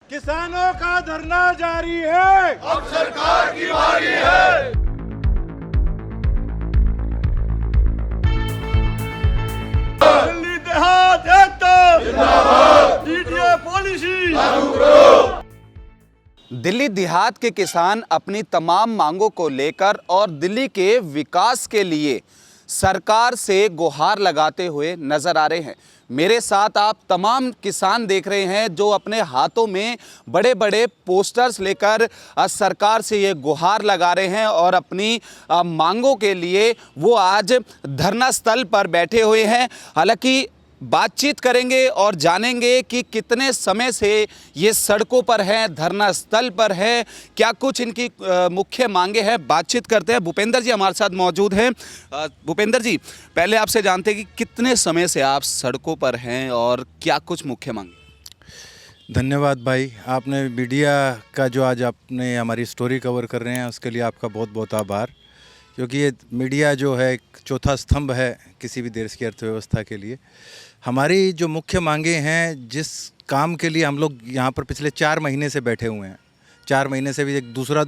किसानों का धरना जारी है, अब सरकार की बारी है। दिल्ली देहात एकता जिंदाबाद। डीडीए पॉलिसी लागू करो। दिल्ली देहात के किसान अपनी तमाम मांगों को लेकर और दिल्ली के विकास के लिए सरकार से गुहार लगाते हुए नजर आ रहे हैं। मेरे साथ आप तमाम किसान देख रहे हैं जो अपने हाथों में बड़े बड़े पोस्टर्स लेकर सरकार से ये गुहार लगा रहे हैं और अपनी मांगों के लिए वो आज धरना स्थल पर बैठे हुए हैं। हालांकि बातचीत करेंगे और जानेंगे कि कितने समय से ये सड़कों पर हैं, धरना स्थल पर है, क्या कुछ इनकी मुख्य मांगे हैं। बातचीत करते हैं। भूपेंद्र जी हमारे साथ मौजूद हैं। भूपेंद्र जी, पहले आपसे जानते हैं कि कितने समय से आप सड़कों पर हैं और क्या कुछ मुख्य मांगे। धन्यवाद भाई, आपने मीडिया का जो आज आपने हमारी स्टोरी कवर कर रहे हैं उसके लिए आपका बहुत बहुत आभार, क्योंकि ये मीडिया जो है एक चौथा स्तंभ है किसी भी देश की अर्थव्यवस्था के लिए। हमारी जो मुख्य मांगे हैं, जिस काम के लिए हम लोग यहाँ पर पिछले 4 महीने से बैठे हुए हैं, 4 महीने से भी एक दूसरा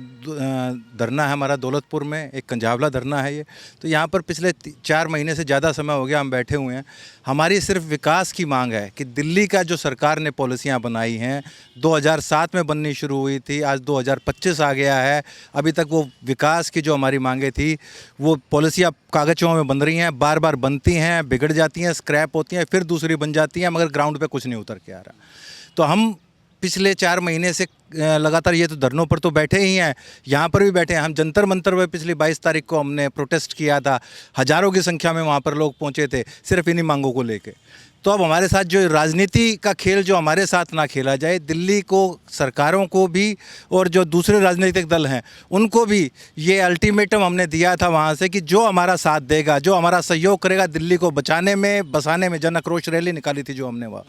धरना है हमारा दौलतपुर में, एक कंझावला धरना है ये, तो यहाँ पर पिछले 4 महीने से ज़्यादा समय हो गया हम बैठे हुए हैं। हमारी सिर्फ विकास की मांग है कि दिल्ली का जो सरकार ने पॉलिसियाँ बनाई हैं, 2007 में बननी शुरू हुई थी, आज 2025 आ गया है, अभी तक वो विकास की जो हमारी मांगे थी वो पॉलिसियाँ कागज़ों में बन रही हैं, बार बार बनती हैं, बिगड़ जाती हैं, स्क्रैप होती हैं, फिर दूसरी बन जाती हैं, मगर ग्राउंड पे कुछ नहीं उतर के आ रहा। तो हम पिछले 4 महीने से लगातार ये तो धरनों पर तो बैठे ही हैं, यहाँ पर भी बैठे हैं। हम जंतर मंतर में पिछली 22 तारीख को हमने प्रोटेस्ट किया था, हज़ारों की संख्या में वहाँ पर लोग पहुँचे थे सिर्फ इन्हीं मांगों को लेके। तो अब हमारे साथ जो राजनीति का खेल जो हमारे साथ ना खेला जाए, दिल्ली को, सरकारों को भी और जो दूसरे राजनीतिक दल हैं उनको भी ये अल्टीमेटम हमने दिया था वहाँ से कि जो हमारा साथ देगा, जो हमारा सहयोग करेगा दिल्ली को बचाने में, बसाने में, जन आक्रोश रैली निकाली थी जो हमने वहाँ,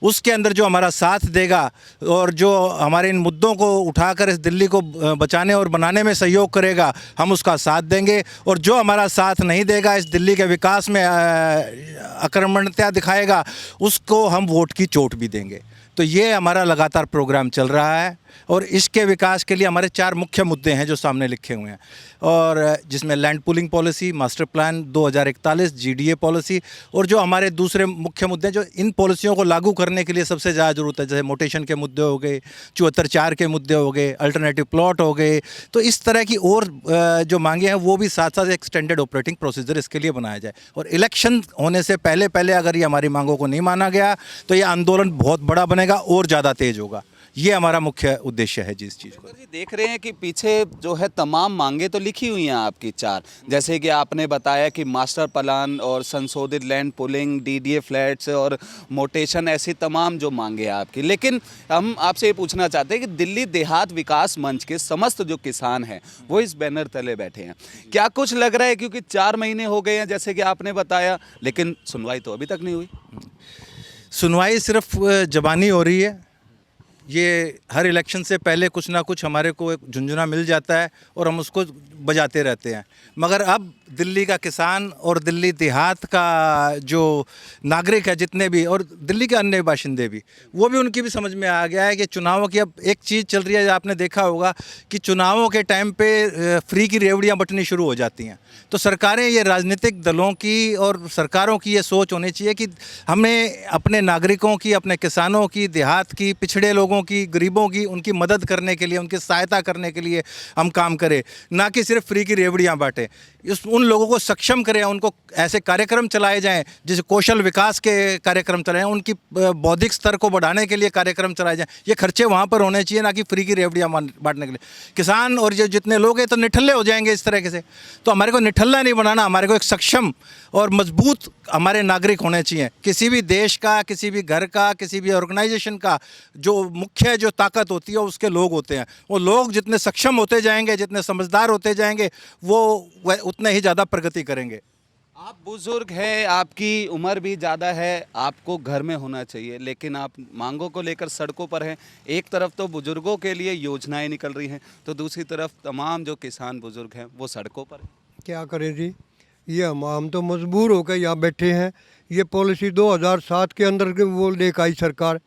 उसके अंदर जो हमारा साथ देगा और जो हमारे इन मुद्दों को उठाकर इस दिल्ली को बचाने और बनाने में सहयोग करेगा, हम उसका साथ देंगे। और जो हमारा साथ नहीं देगा, इस दिल्ली के विकास में आक्रमणता दिखाएगा, उसको हम वोट की चोट भी देंगे। तो ये हमारा लगातार प्रोग्राम चल रहा है और इसके विकास के लिए हमारे 4 मुख्य मुद्दे हैं जो सामने लिखे हुए हैं, और जिसमें land pooling policy, master plan 2041, GDA policy, और जो हमारे दूसरे मुख्य मुद्दे जो इन पॉलिसियों को लागू करने के लिए सबसे ज़्यादा ज़रूरत है, जैसे मोटेशन के मुद्दे हो गए, 74(4) के मुद्दे हो गए, अल्टरनेटिव प्लॉट हो गए। तो इस तरह की और जो मांगे हैं वो भी साथ साथ एक स्टैंडर्ड ऑपरेटिंग प्रोसीजर इसके लिए बनाया जाए। और इलेक्शन होने से पहले पहले अगर ये हमारी मांगों को नहीं माना गया तो ये आंदोलन बहुत बड़ा बनेगा और ज़्यादा तेज होगा। ये हमारा मुख्य उद्देश्य है जिस चीज़ को। जी, देख रहे हैं कि पीछे जो है तमाम मांगे तो लिखी हुई हैं आपकी 4, जैसे कि आपने बताया कि मास्टर प्लान और संशोधित लैंड पुलिंग, डीडीए फ्लैट्स और मोटेशन, ऐसी तमाम जो मांगे हैं आपकी। लेकिन हम आपसे ये पूछना चाहते हैं कि दिल्ली देहात विकास मंच के समस्त जो किसान हैं वो इस बैनर तले बैठे हैं, क्या कुछ लग रहा है? क्योंकि 4 महीने हो गए हैं जैसे कि आपने बताया, लेकिन सुनवाई तो अभी तक नहीं हुई। सुनवाई सिर्फ ज़बानी हो रही है। ये हर इलेक्शन से पहले कुछ ना कुछ हमारे को एक झुंझुना मिल जाता है और हम उसको बजाते रहते हैं, मगर अब दिल्ली का किसान और दिल्ली देहात का जो नागरिक है जितने भी, और दिल्ली के अन्य बाशिंदे भी, वो भी, उनकी भी समझ में आ गया है कि चुनावों की अब एक चीज़ चल रही है, आपने देखा होगा कि चुनावों के टाइम पे फ्री की रेवड़ियाँ बंटनी शुरू हो जाती हैं। तो सरकारें, ये राजनीतिक दलों की और सरकारों की ये सोच होनी चाहिए कि हमें अपने नागरिकों की, अपने किसानों की, देहात की, पिछड़े लोगों की, गरीबों की, उनकी मदद करने के लिए, उनकी सहायता करने के लिए हम काम करें, ना कि सिर्फ फ्री की रेवड़ियाँ बांटें। उन लोगों को सक्षम करें, उनको ऐसे कार्यक्रम चलाए जाएं, जैसे कौशल विकास के कार्यक्रम चलाएं, उनकी बौद्धिक स्तर को बढ़ाने के लिए कार्यक्रम चलाए जाएं। ये खर्चे वहाँ पर होने चाहिए, ना कि फ्री की रेवड़ियाँ बांटने के लिए। किसान और जो जितने लोग हैं तो निठल्ले हो जाएंगे इस तरह से। तो हमारे को निठल्ला नहीं बनाना, हमारे को एक सक्षम और मजबूत हमारे नागरिक होने चाहिए। किसी भी देश का, किसी भी घर का, किसी भी ऑर्गेनाइजेशन का जो मुख्य जो ताकत होती है उसके लोग होते हैं। वो लोग जितने सक्षम होते जाएंगे, जितने समझदार होते जाएंगे, वो उतने ही ज़्यादा प्रगति करेंगे। आप बुजुर्ग हैं, आपकी उम्र भी ज़्यादा है, आपको घर में होना चाहिए, लेकिन आप मांगों को लेकर सड़कों पर हैं। एक तरफ तो बुजुर्गों के लिए योजनाएं निकल रही हैं, तो दूसरी तरफ तमाम जो किसान बुजुर्ग हैं वो सड़कों पर हैं। क्या करें जी, ये हम तो मजबूर होकर यहाँ बैठे हैं। ये पॉलिसी 2007 के अंदर वो लेकर आई सरकार,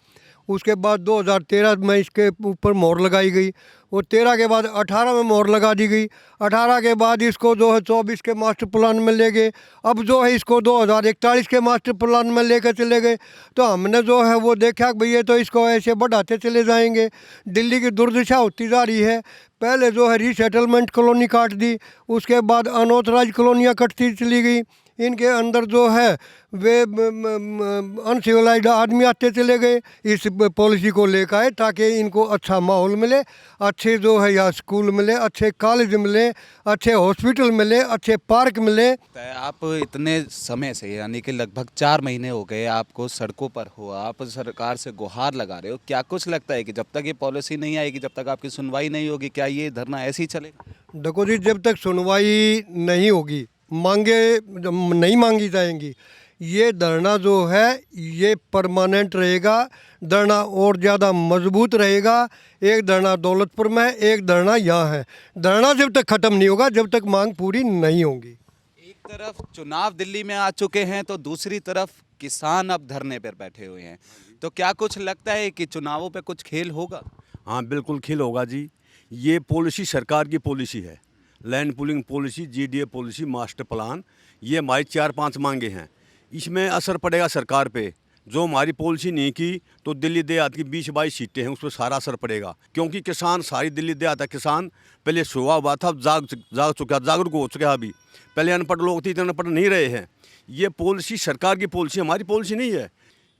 उसके बाद 2013 में इसके ऊपर मोहर लगाई गई, और 13 के बाद 18 में मोहर लगा दी गई। 18 के बाद इसको जो है 24 के मास्टर प्लान में ले गए। अब जो है इसको 2041 के मास्टर प्लान में लेकर चले गए। तो हमने जो है वो देखा कि भैया तो इसको ऐसे बढ़ाते चले जाएंगे। दिल्ली की दुर्दशा होती जा रही है। पहले जो है रीसेटलमेंट कॉलोनी काट दी, उसके बाद अनऑथराइज कॉलोनियाँ कटती चली गई। इनके अंदर जो है वे अनसिविलाइज्ड आदमी आते चले गए। इस पॉलिसी को लेकर आए ताकि इनको अच्छा माहौल मिले, अच्छे जो है यहाँ स्कूल मिले, अच्छे कॉलेज मिले, अच्छे हॉस्पिटल मिले, अच्छे पार्क मिले। आप इतने समय से यानी कि लगभग 4 महीने हो गए आपको सड़कों पर हो, आप सरकार से गुहार लगा रहे हो। क्या कुछ लगता है कि जब तक ये पॉलिसी नहीं आएगी, जब तक आपकी सुनवाई नहीं होगी, क्या ये धरना ऐसे ही चलेगा? देखो जी, जब तक सुनवाई नहीं होगी, मांगे नहीं मांगी जाएंगी, ये धरना जो है ये परमानेंट रहेगा। धरना और ज़्यादा मजबूत रहेगा। एक धरना दौलतपुर में है, एक धरना यहाँ है। धरना जब तक ख़त्म नहीं होगा, जब तक मांग पूरी नहीं होगी। एक तरफ चुनाव दिल्ली में आ चुके हैं तो दूसरी तरफ किसान अब धरने पर बैठे हुए हैं, तो क्या कुछ लगता है कि चुनावों पे कुछ खेल होगा? हाँ, बिल्कुल खेल होगा जी। ये पॉलिसी सरकार की पॉलिसी है, land pooling policy, GDA policy, master plan. ये हमारी 4-5 मांगे हैं। इसमें असर पड़ेगा सरकार पे। जो हमारी पॉलिसी नहीं की तो दिल्ली देहात की 20-22 सीटें हैं, उस पर सारा असर पड़ेगा। क्योंकि किसान, सारी दिल्ली देहात का किसान पहले सोया हुआ था, जाग चुका, जागरूक हो चुका अभी। पहले अनपढ़ लोग थे, इतने अनपढ़ नहीं रहे हैं। ये पॉलिसी सरकार की पॉलिसी, हमारी पॉलिसी नहीं है।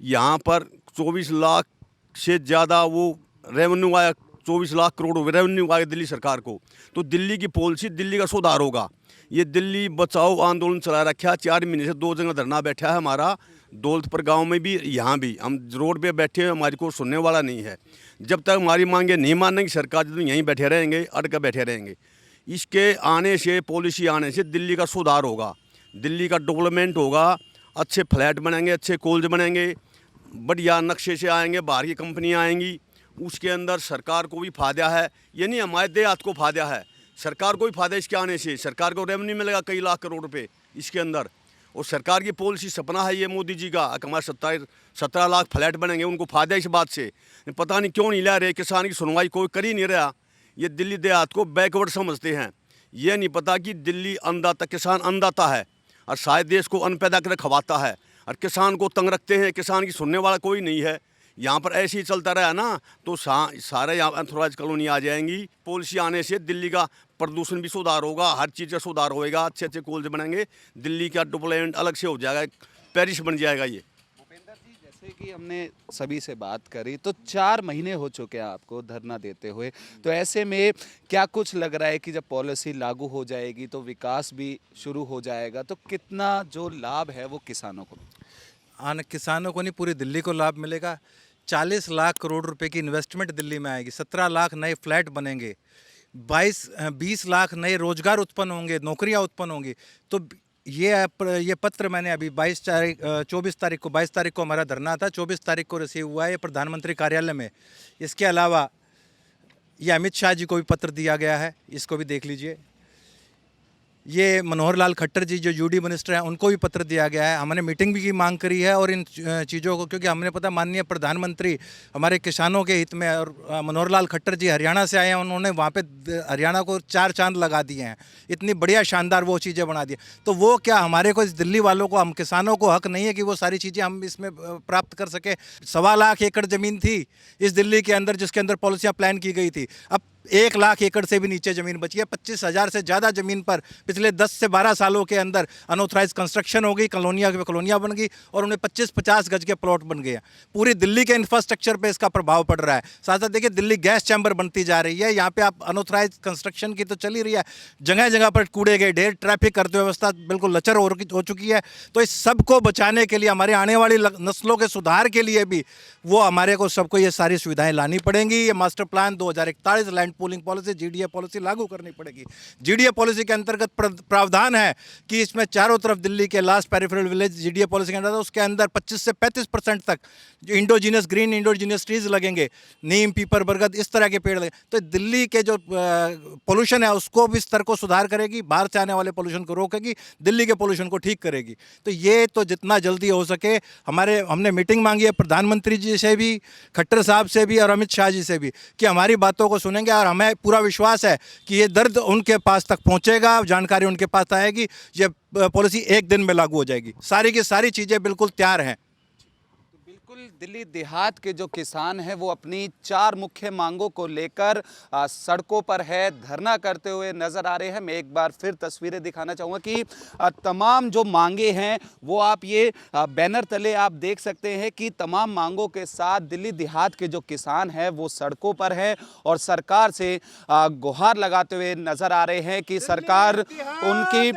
यहाँ पर 24 लाख से ज़्यादा वो रेवेन्यू आया, 24 लाख करोड़ रेवेन्यू आया दिल्ली सरकार को। तो दिल्ली की पॉलिसी, दिल्ली का सुधार होगा। ये दिल्ली बचाओ आंदोलन चला रखा है। 4 महीने से 2 जगह धरना बैठा है हमारा, दौलतपुर गांव में भी, यहाँ भी। हम रोड पे बैठे हैं, हमारी को सुनने वाला नहीं है। जब तक हमारी मांगे नहीं मानेंगे सरकार, जब यहीं बैठे रहेंगे, अटके बैठे रहेंगे। इसके आने से, पॉलिसी आने से दिल्ली का सुधार होगा, दिल्ली का डेवलपमेंट होगा। अच्छे फ्लैट बनेंगे, अच्छे कॉलेज बनेंगे, बढ़िया नक्शे से आएंगे, बाहर की कंपनियाँ आएंगी। उसके अंदर सरकार को भी फायदा है। ये नहीं हमारे देहात को फायदा है, सरकार को भी फायदा इसके आने से। सरकार को रेवेन्यू मिलेगा कई लाख करोड़ रुपए इसके अंदर। और सरकार की पॉलिसी, सपना है ये मोदी जी का, हमारे 17 लाख फ्लैट बनेंगे, उनको फायदा इस बात से। पता नहीं क्यों नहीं ला रहे, किसान की सुनवाई कोई कर ही नहीं रहा। ये दिल्ली देहात को बैकवर्ड समझते हैं। ये नहीं पता कि दिल्ली अन्नदाता, किसान अन्नदाता है और शायद देश को अन्न पैदा कर खवाता है, और किसान को तंग रखते हैं। किसान की सुनने वाला कोई नहीं है। यहाँ पर ऐसे ही चलता रहा ना तो सारे यहाँ अनऑथराइज कॉलोनी आ जाएंगी। पॉलिसी आने से दिल्ली का प्रदूषण भी सुधार होगा, हर चीज़ का सुधार होएगा। अच्छे अच्छे कॉलेज बनेंगे, दिल्ली का डेवलपमेंट अलग से हो जाएगा, पेरिस बन जाएगा ये। भूपेंद्र जी, जैसे कि हमने सभी से बात करी तो 4 महीने हो चुके हैं आपको धरना देते हुए, तो ऐसे में क्या कुछ लग रहा है कि जब पॉलिसी लागू हो जाएगी तो विकास भी शुरू हो जाएगा, तो कितना जो लाभ है वो किसानों को? किसानों को नहीं, पूरी दिल्ली को लाभ मिलेगा। 40 लाख करोड़ रुपए की इन्वेस्टमेंट दिल्ली में आएगी, 17 लाख नए फ्लैट बनेंगे, 20 लाख नए रोजगार उत्पन्न होंगे, नौकरियां उत्पन्न होंगी। तो ये पत्र मैंने अभी 22 तारीख को हमारा धरना था, 24 तारीख को रिसीव हुआ है ये प्रधानमंत्री कार्यालय में। इसके अलावा ये अमित शाह जी को भी पत्र दिया गया है, इसको भी देख लीजिए। ये मनोहर लाल खट्टर जी जो यूडी मिनिस्टर हैं, उनको भी पत्र दिया गया है। हमने मीटिंग भी की मांग करी है और इन चीज़ों को, क्योंकि हमने पता माननीय प्रधानमंत्री हमारे किसानों के हित में, और मनोहर लाल खट्टर जी हरियाणा से आए हैं, उन्होंने वहाँ पे हरियाणा को 4 चांद लगा दिए हैं। इतनी बढ़िया शानदार वो चीज़ें बना दी। तो वो क्या हमारे को, इस दिल्ली वालों को, हम किसानों को हक नहीं है कि वो सारी चीज़ें हम इसमें प्राप्त कर सके? 1.25 लाख एकड़ ज़मीन थी इस दिल्ली के अंदर, जिसके अंदर पॉलिसियाँ प्लान की गई थी। अब 1 लाख एकड़ से भी नीचे ज़मीन बची है। 25,000 से ज़्यादा ज़मीन पर पिछले 10 से 12 सालों के अंदर अनऑथराइज कंस्ट्रक्शन हो गई, कॉलोनियाँ बन गई और उन्हें 25-50 गज के प्लॉट बन गए हैं। पूरी दिल्ली के इंफ्रास्ट्रक्चर पे इसका प्रभाव पड़ रहा है। साथ साथ देखिए, दिल्ली गैस चैम्बर बनती जा रही है। यहाँ पे आप अनऑथराइज कंस्ट्रक्शन की तो चल ही रही है, जगह जगह पर कूड़े के ढेर, ट्रैफिक अर्थव्यवस्था बिल्कुल लचर हो चुकी है। तो इस सब को बचाने के लिए, हमारे आने वाली नस्लों के सुधार के लिए भी वो हमारे को सबको ये सारी सुविधाएँ लानी पड़ेंगी। ये master plan 2041 land pooling policy GDA policy लागू करनी पड़ेगी। जीडीए पॉलिसी के अंतर्गत प्रावधान है कि इसमें चारों तरफ दिल्ली के last peripheral village GDA policy के अंदर, उसके अंदर 25 से 35% तक जो इंडोजीनियस ग्रीन इंडोजीनियस ट्रीज लगेंगे, नीम पीपर बरगद इस तरह के पेड़ लगे, तो दिल्ली के जो पोल्यूशन है उसको भी स्तर को सुधार करेगी, बाहर से आने वाले पोल्यूशन को रोकेगी, दिल्ली के पोल्यूशन को ठीक करेगी। तो ये तो जितना जल्दी हो सके हमने मीटिंग मांगी है प्रधानमंत्री जी से भी, खट्टर साहब से भी और अमित शाह जी से भी, कि हमारी बातों को सुनेंगे, और हमें पूरा विश्वास है कि ये दर्द उनके पास तक पहुंचेगा, जानकारी उनके पास आएगी, ये पॉलिसी एक दिन में लागू हो जाएगी। सारी की सारी चीज़ें बिल्कुल तैयार हैं। बिल्कुल, दिल्ली देहात के जो किसान हैं वो अपनी 4 मुख्य मांगों को लेकर सड़कों पर है, धरना करते हुए नजर आ रहे हैं। मैं एक बार फिर तस्वीरें दिखाना चाहूँगा कि तमाम जो मांगे हैं वो आप ये बैनर तले आप देख सकते हैं कि तमाम मांगों के साथ दिल्ली देहात के जो किसान हैं वो सड़कों पर हैं और सरकार से गुहार लगाते हुए नजर आ रहे हैं कि सरकार उनकी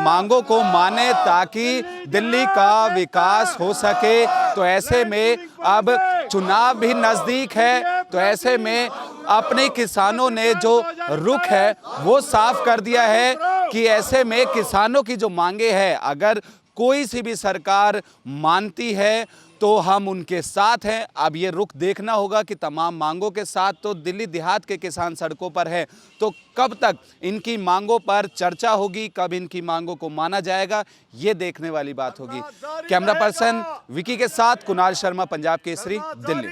मांगों को माने ताकि दिल्ली का विकास हो सके। तो ऐसे में अब चुनाव भी नजदीक है, तो ऐसे में अपने किसानों ने जो रुख है वो साफ कर दिया है कि ऐसे में किसानों की जो मांगे हैं अगर कोई सी भी सरकार मानती है तो हम उनके साथ हैं। अब ये रुख देखना होगा कि तमाम मांगों के साथ तो दिल्ली देहात के किसान सड़कों पर हैं, तो कब तक इनकी मांगों पर चर्चा होगी, कब इनकी मांगों को माना जाएगा, ये देखने वाली बात होगी। कैमरा पर्सन विकी के साथ कुणाल शर्मा, पंजाब केसरी, दिल्ली।